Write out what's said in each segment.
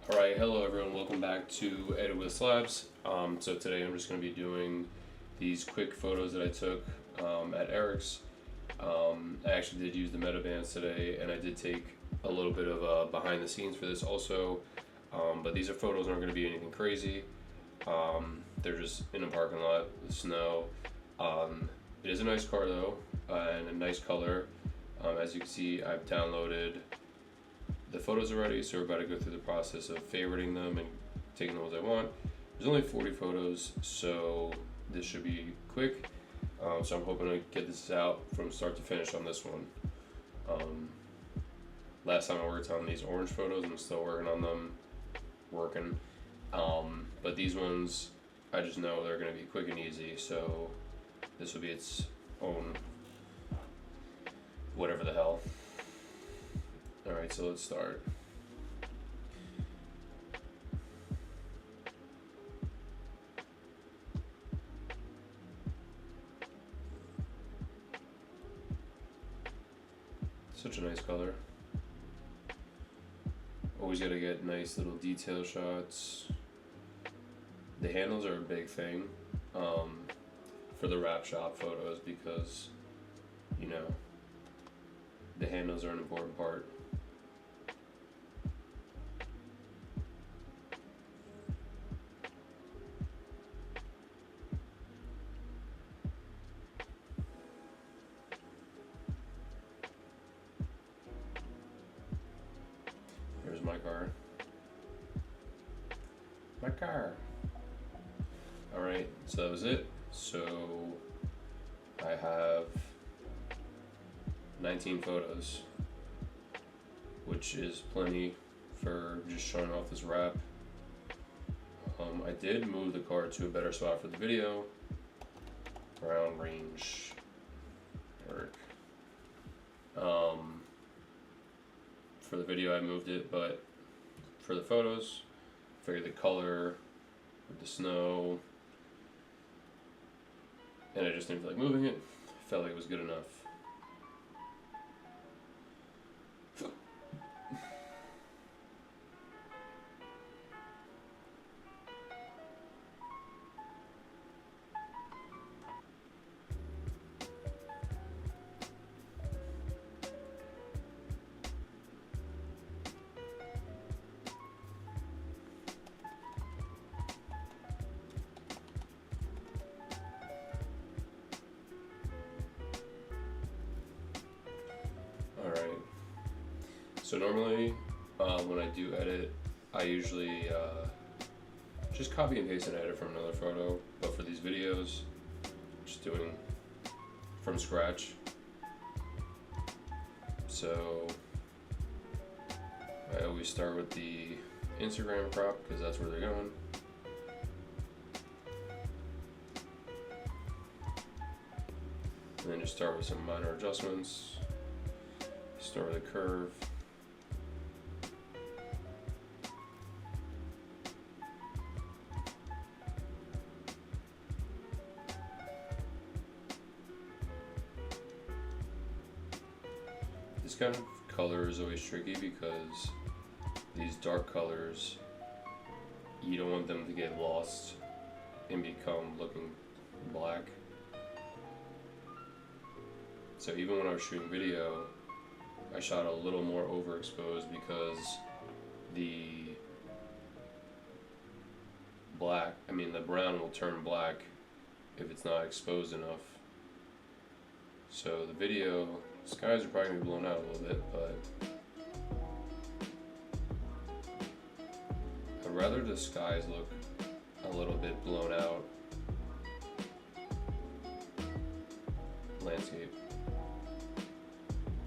Alright, hello everyone, welcome back to Edit with Slabs. So today I'm just going to be doing these quick photos that I took at Eric's. I actually did use the meta bands today, and I did take a little bit of behind the scenes for this also. But these are photos aren't going to be anything crazy. They're just in a parking lot with snow. It is a nice car though, and a nice color. As you can see, I've downloaded the photos already, so we're about to go through the process of favoriting them and taking the ones I want. There's only 40 photos, so this should be quick. So I'm hoping to get this out from start to finish on this one. Last time I worked on these orange photos, I'm still working on them, but these ones, I just know they're going to be quick and easy, so this will be its own whatever the hell. Alright, so let's start. Such a nice color. Always gotta get nice little detail shots. The handles are a big thing for the wrap shop photos because, you know, the handles are an important part. Here's my car. My car. Alright, so that was it. So I have 19 photos, which is plenty for just showing off this wrap. I did move the car to a better spot for the video. Round range work. For the video I moved it, but for the photos, I figured the color with the snow, and I just didn't feel like moving it. I felt like it was good enough. Alright, so normally when I do edit, I usually just copy and paste an edit from another photo, but for these videos, just doing from scratch. So I always start with the Instagram crop because that's where they're going. And then just start with some minor adjustments. Start with a curve. This kind of color is always tricky because these dark colors, you don't want them to get lost and become looking black. So even when I was shooting video, I shot a little more overexposed because the brown will turn black if it's not exposed enough. So the video, skies are probably going to be blown out a little bit, but I'd rather the skies look a little bit blown out. Landscape.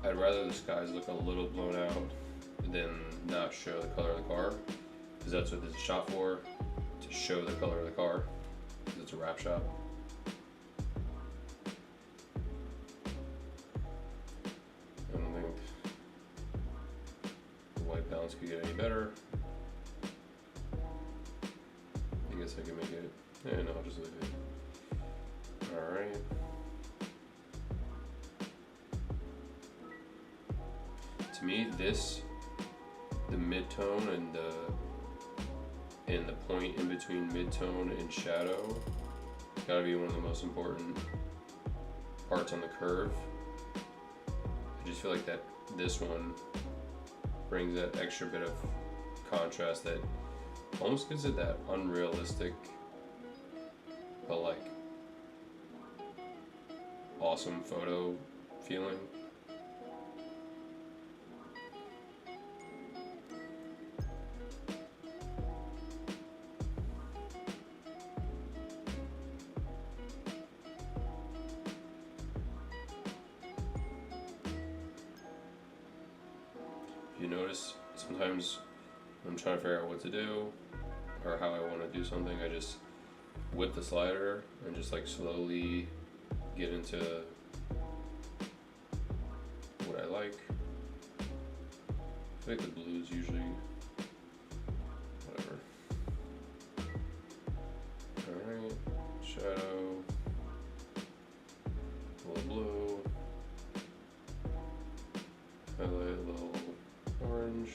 I'd rather the skies look a little blown out than not show the color of the car, because that's what this is shot for, to show the color of the car, because it's a wrap shop. I don't think the white balance could get any better. I guess I can make it, no, I'll just leave it. Alright. To me, the mid-tone and the and the point in between midtone and shadow gotta be one of the most important parts on the curve. I just feel like that this one brings that extra bit of contrast that almost gives it that unrealistic but like awesome photo feeling. If you notice, sometimes when I'm trying to figure out what to do or how I want to do something, I just whip the slider and just like slowly get into what I like. I feel like the blues usually, whatever. Alright, shadow, a little blue, highlight a little orange,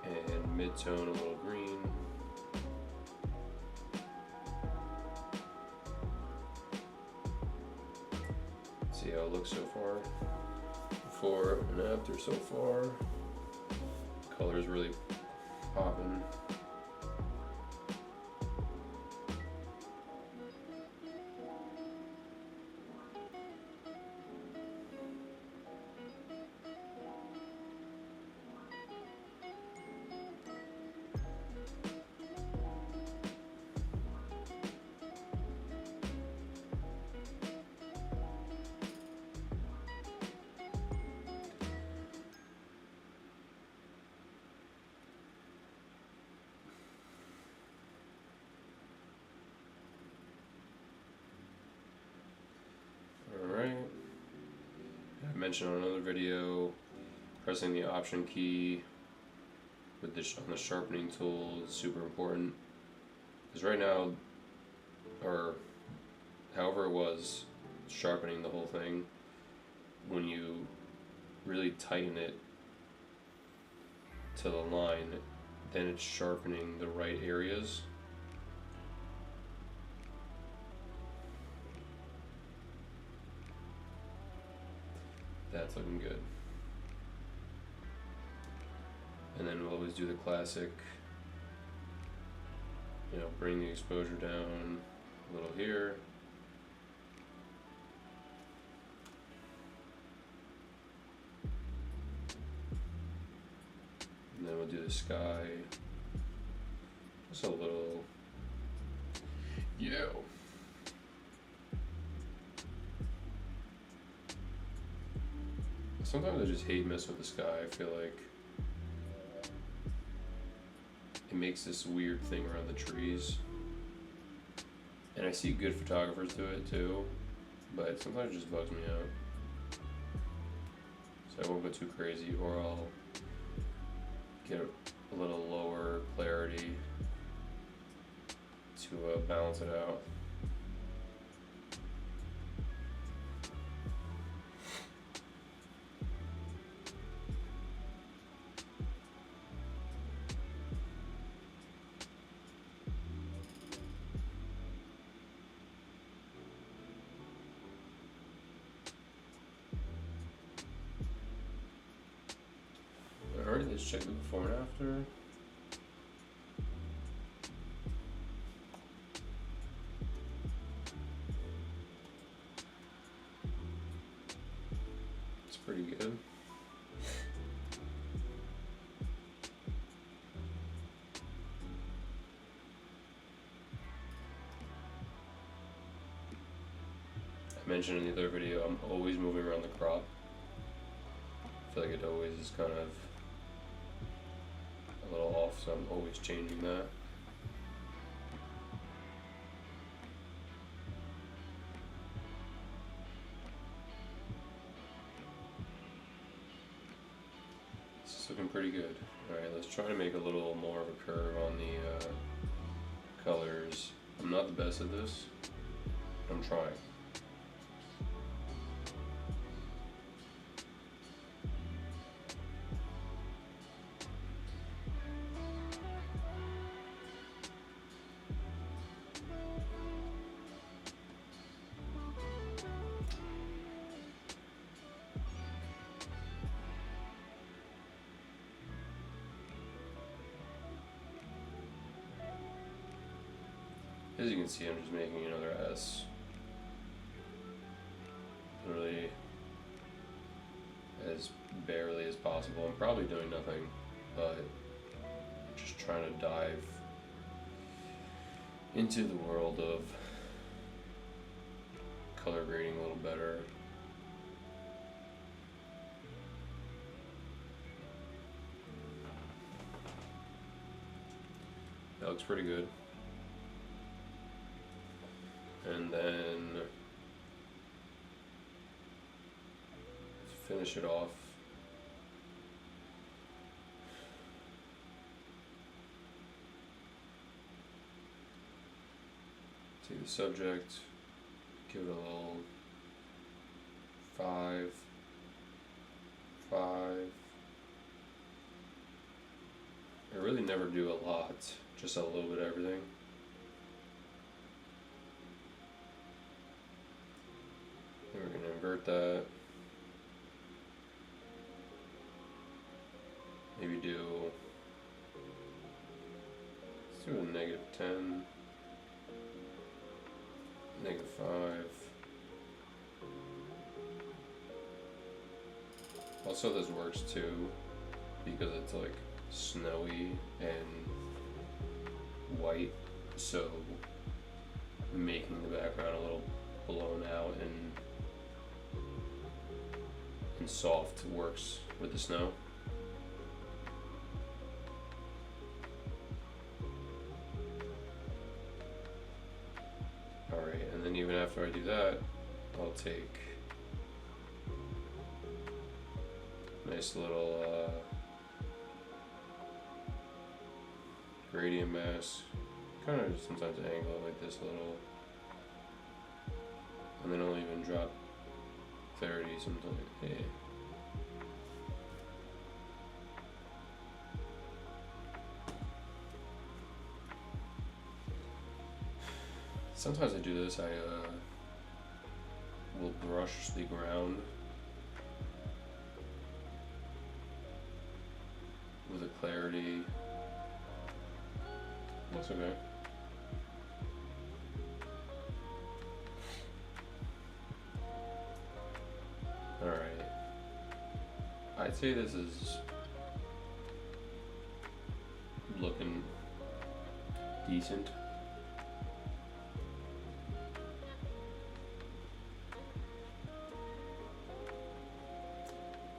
and mid-tone a little green. See how it looks so far. Before and after so far. Color's really popping. I mentioned on another video, pressing the Option key with on the sharpening tool is super important. Because right now, or however it was, sharpening the whole thing, when you really tighten it to the line, then it's sharpening the right areas. That's looking good. And then we'll always do the classic, bring the exposure down a little here. And then we'll do the sky. Just a little, Sometimes I just hate messing with the sky. I feel like it makes this weird thing around the trees. And I see good photographers do it too, but sometimes it just bugs me out. So I won't go too crazy, or I'll get a little lower clarity to balance it out. Alright, let's check the before and after. It's pretty good. I mentioned in the other video, I'm always moving around the crop. I feel like it always is kind of a little off, so I'm always changing that. This is looking pretty good. Alright, let's try to make a little more of a curve on the colors. I'm not the best at this. I'm trying. As you can see, I'm just making another S. Literally as barely as possible. I'm probably doing nothing, but just trying to dive into the world of color grading a little better. That looks pretty good. And then to finish it off, take the subject, give it a little 5, 5. I really never do a lot, just a little bit of everything. And we're going to invert that. Maybe do, let's do a -10, -5. Also, this works too because it's like snowy and white, so making the background a little blown out and soft works with the snow. Alright, and then even after I do that, I'll take nice little gradient mask, kind of sometimes angle it like this a little, and then I'll even drop clarity sometimes. Hey. Sometimes I do this, I will brush the ground with a clarity. That's okay. Alright. I'd say this is looking decent.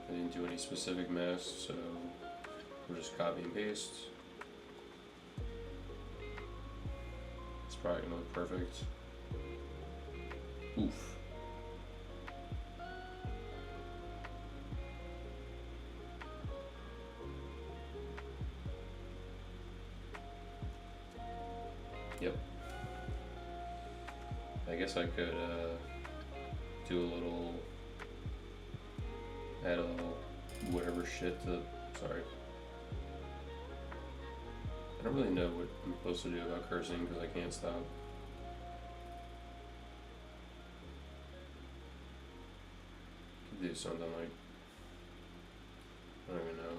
I didn't do any specific masks, so we'll just copy and paste. It's probably gonna look perfect. Oof. Yep. I guess I could do a little, add a little whatever shit to, sorry. I don't really know what I'm supposed to do about cursing because I can't stop. Could do something like, I don't even know.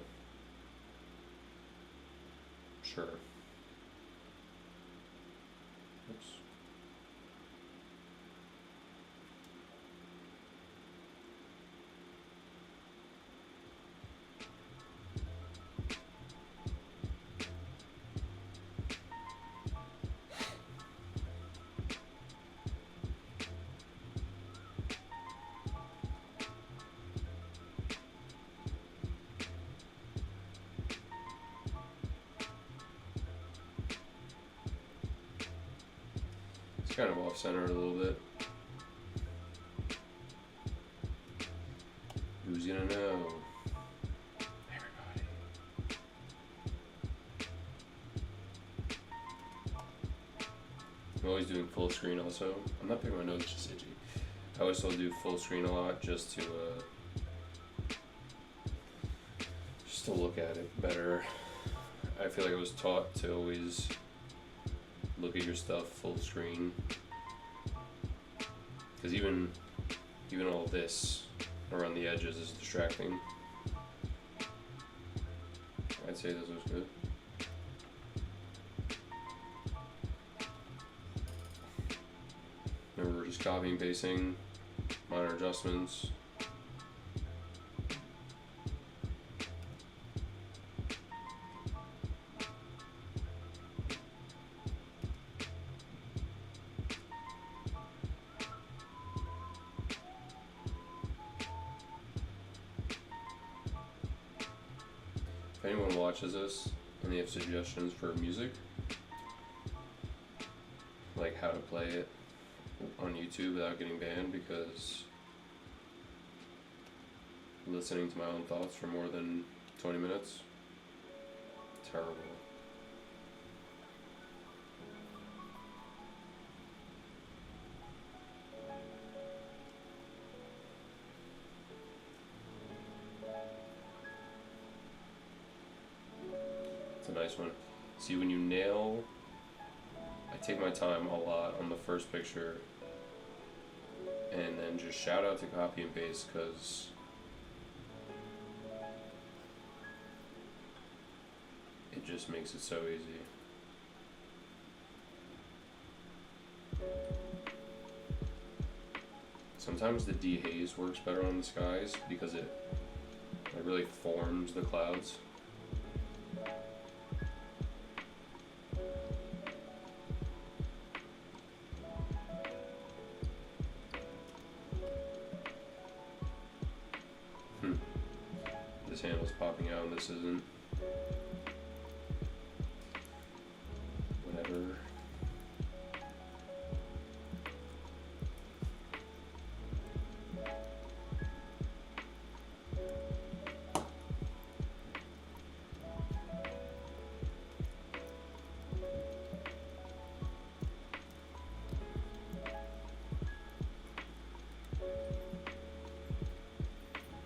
Sure. Oops. It's kind of off-center a little bit. Who's gonna know? Everybody. I'm always doing full screen also. I'm not picking my nose, just itchy. I also do full screen a lot just to look at it better. I feel like I was taught to always look at your stuff full screen, because even all this around the edges is distracting. I'd say this was good. just copy and pasting, minor adjustments. If anyone watches this and they have suggestions for music, like how to play it on YouTube without getting banned, because listening to my own thoughts for more than 20 minutes, terrible. It's a nice one. See, when you nail, I take my time a lot on the first picture, and then just shout out to copy and paste, because it just makes it so easy. Sometimes the dehaze works better on the skies because it really forms the clouds. This handle's popping out and this isn't. Whatever.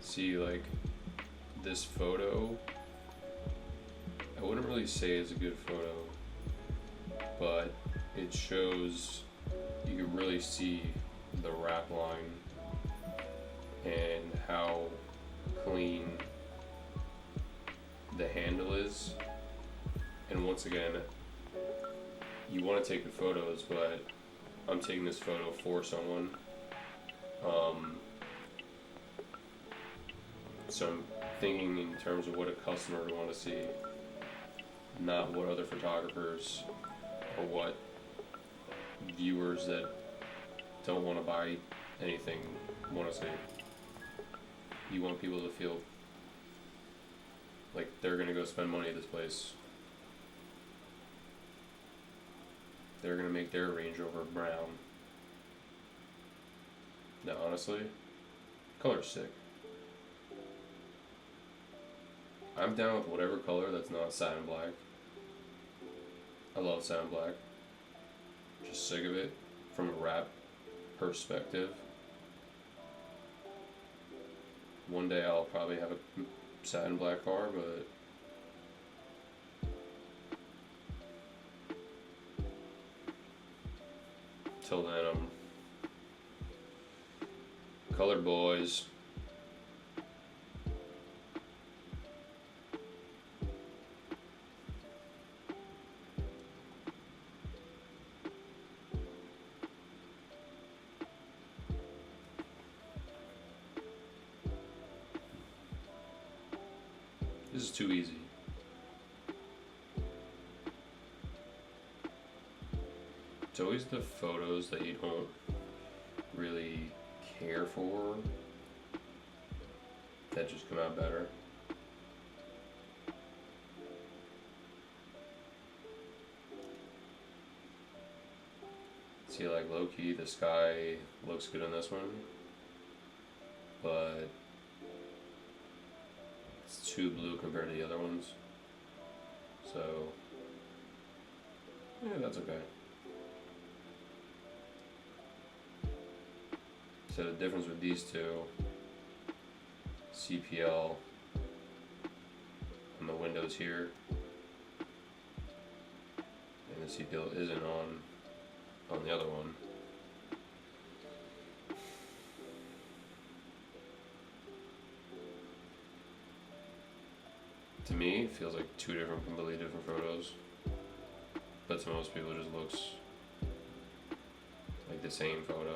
See, like, this photo, I wouldn't really say it's a good photo, but it shows, you can really see the wrap line and how clean the handle is. And once again, you want to take the photos, but I'm taking this photo for someone. So I'm thinking in terms of what a customer would want to see, not what other photographers or what viewers that don't want to buy anything want to see. You want people to feel like they're going to go spend money at this place. They're going to make their Range Rover brown. Now, honestly, color's sick. I'm down with whatever color that's not satin black. I love satin black. Just sick of it from a wrap perspective. One day I'll probably have a satin black car, but till then I'm colored boys. This is too easy. It's always the photos that you don't really care for that just come out better. See, like low-key, the sky looks good in this one, but it's too blue compared to the other ones. So, yeah, that's okay. So the difference with these two, CPL on the windows here, and the CPL isn't on the other one. To me, it feels like two completely different photos, but to most people it just looks like like the same photo.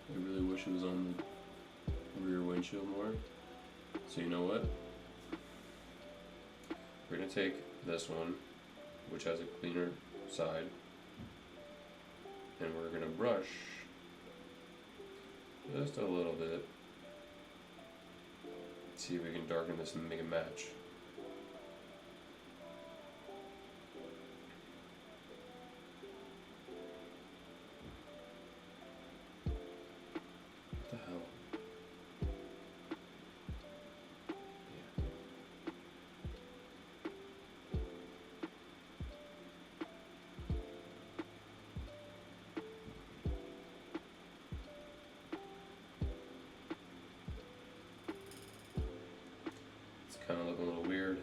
I really wish it was on the rear windshield more. So you know what? We're gonna take this one, which has a cleaner side, and we're gonna brush just a little bit. See if we can darken this and make it match. What the hell? Yeah. It's kind of looking a little weird.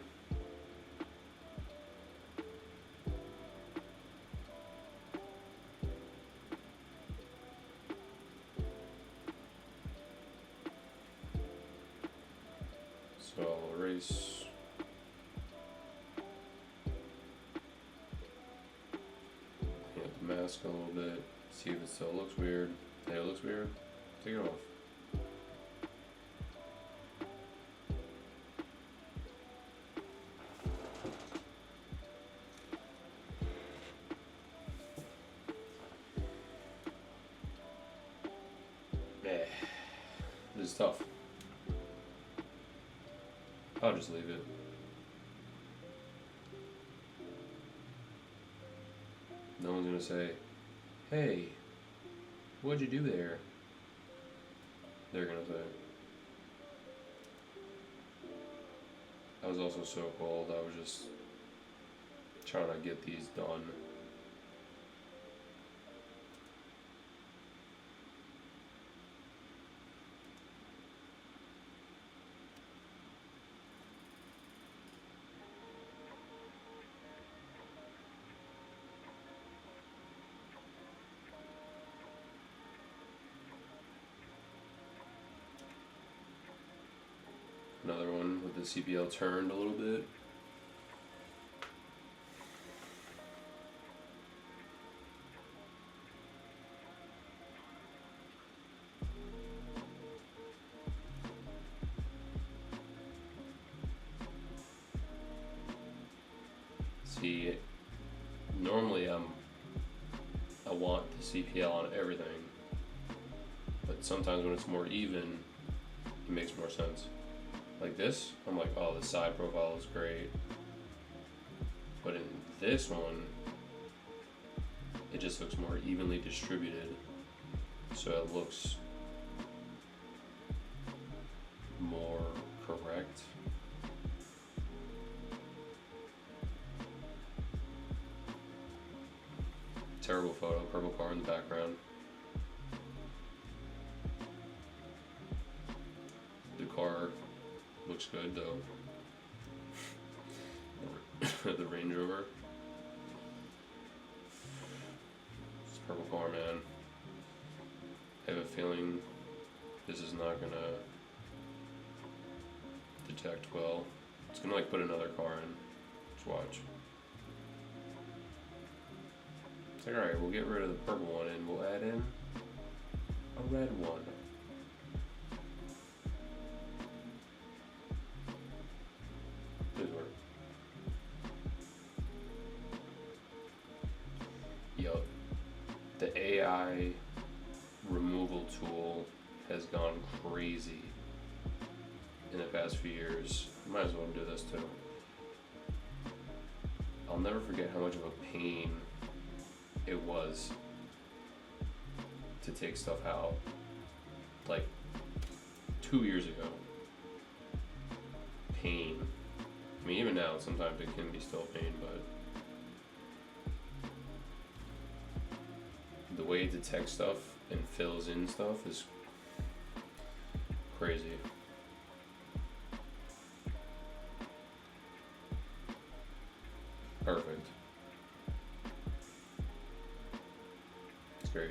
So I'll erase. Clean up the mask a little bit. See if it still looks weird. Hey, it looks weird. Take it off. This is tough. I'll just leave it. No one's gonna say, hey, what'd you do there? They're gonna say. I was also so cold, I was just trying to get these done. Another one with the CPL turned a little bit. See, normally I want the CPL on everything, but sometimes when it's more even, it makes more sense. Like this, I'm like, oh, the side profile is great. But in this one, it just looks more evenly distributed. So it looks more correct. Terrible photo, purple car in the background. The car looks good though. The Range Rover. It's a purple car, man. I have a feeling this is not gonna detect well. It's gonna like put another car in. Just watch. It's like, alright, we'll get rid of the purple one and we'll add in a red one. Please work. Yo, the AI removal tool has gone crazy in the past few years. Might as well do this too. I'll never forget how much of a pain it was to take stuff out like 2 years ago. Pain. I mean, even now sometimes it can be still pain, but the way it detects stuff and fills in stuff is crazy. Perfect. It's great.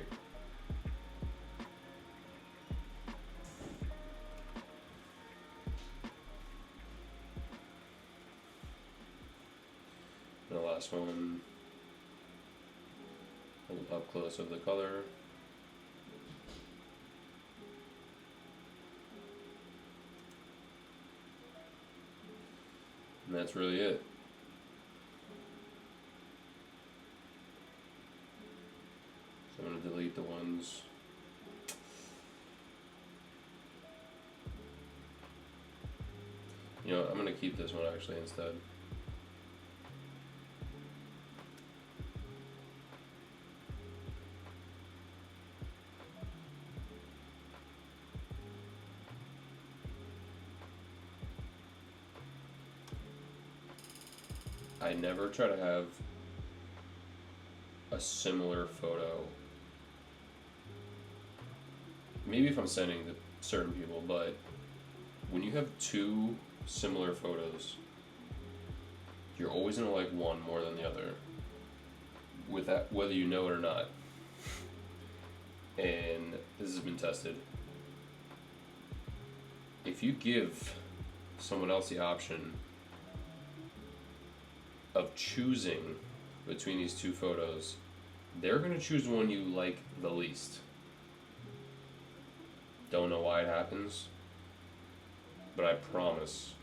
last one a little up close of the color. And that's really it. So I'm going to delete the ones. You know, I'm going to keep this one actually instead. I never try to have a similar photo. Maybe if I'm sending to certain people, but when you have two similar photos, you're always gonna like one more than the other, with that, whether you know it or not. And this has been tested. If you give someone else the option of choosing between these two photos, they're gonna choose the one you like the least. Don't know why it happens, but I promise,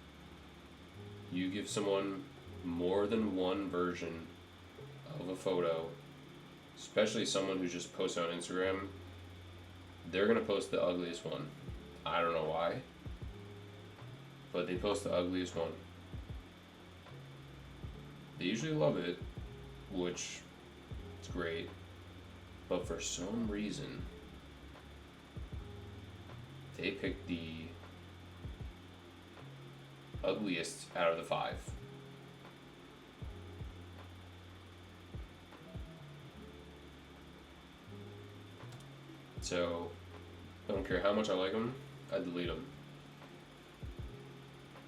you give someone more than one version of a photo, especially someone who just posts on Instagram, they're gonna post the ugliest one. I don't know why, but they post the ugliest one. They usually love it, which is great, but for some reason, they picked the ugliest out of the 5. So, I don't care how much I like them, I delete them.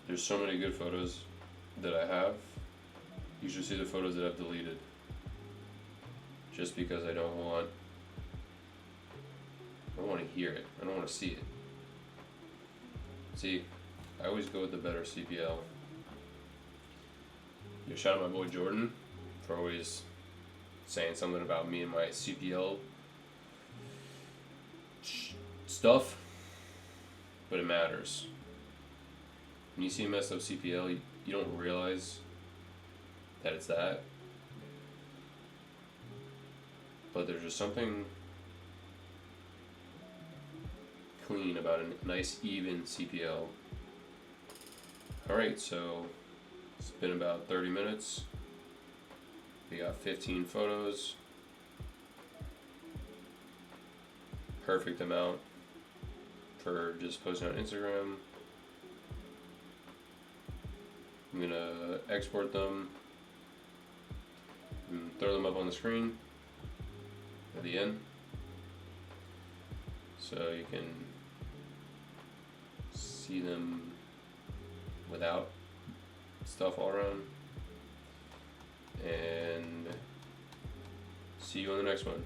There's so many good photos that I have. You should see the photos that I've deleted. Just because I don't want to hear it. I don't want to see it. See, I always go with the better CPL. You shout out my boy Jordan for always saying something about me and my CPL stuff, but it matters. When you see a messed up CPL, you don't realize that it's that, but there's just something clean about a nice even CPL. Alright, so it's been about 30 minutes. We got 15 photos. Perfect amount for just posting on Instagram. I'm gonna export them and throw them up on the screen at the end, so you can see them without stuff all around. And see you on the next one.